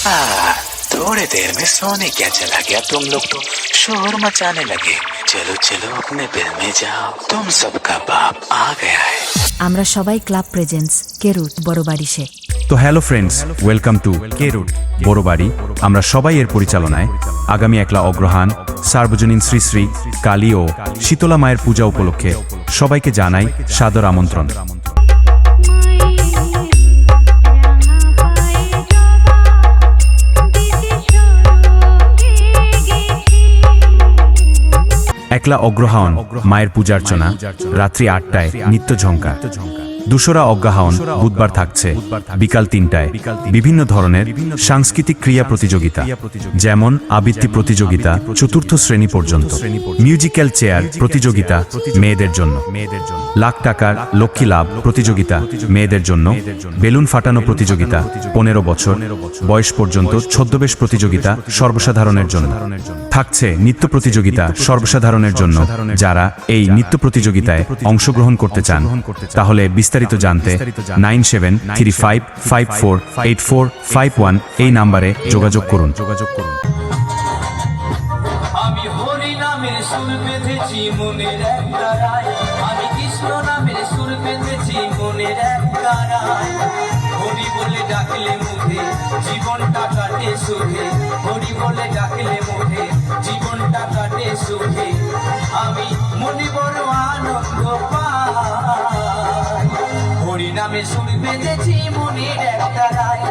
थोड़ी देर में सोने क्या चला गया, तुम लोग तो शोर मचाने लगे। चलो चलो अपने बिल में जाओ, तुम सबका बाप आ गया है। আমরা সবাই ক্লাব প্রেজেন্স কেরুট বড়বাড়ি সে। তো হ্যালো ফ্রেন্ডস, ওয়েলকাম টু কেরুট বড়বাড়ি। আমরা সবাই এর পরিচালনায় আগামী একলা অগ্রহায়ণ সার্বজনীন শ্রী শ্রী কালী ও শীতলা মায়ের পূজা উপলক্ষে সবাইকে জানাই সাদর আমন্ত্রণ। একলা অগ্রহায়ণ মায়ের পূজার্চনা রাত্রি ৮টায় নিত্য ঝঙ্কার। দোসরা অগ্রহায়ণ বুধবার থাকছে বিকাল ৩টায় বিভিন্ন ধরনের সাংস্কৃতিক ক্রিয়া প্রতিযোগিতা, যেমন আবৃত্তি প্রতিযোগিতা চতুর্থ শ্রেণী পর্যন্ত, মিউজিক্যাল চেয়ার প্রতিযোগিতা মেয়েদের জন্য, লাখ টাকার লক্ষ্মী লাভ প্রতিযোগিতা মেয়েদের জন্য, বেলুন ফাটানো প্রতিযোগিতা ১৫ বছর বয়স পর্যন্ত, ছদ্মবেশ প্রতিযোগিতা সর্বসাধারণের জন্য, থাকছে নৃত্য প্রতিযোগিতা সর্বসাধারণের জন্য। যারা এই নৃত্য প্রতিযোগিতায় অংশগ্রহণ করতে চান তাহলে বিস্তারিত জানতে 9735548451 এই নাম্বারে যোগাযোগ করুন। আমি হরি নামের সুর বেঁধেছি মনের একটা রায়, আমি কৃষ্ণ নামের সুর বেঁধেছি মনের একটা রায়। হরি বলে ডাকলে মুখে জীবনটা কাটে সুখে, হরি বলে ডাকলে মুখে জীবনটা কাটে সুখে। আমি মনে বড় আনন্দ পাই, হরি নামে সুর বেঁধেছি মনের একটা রায়।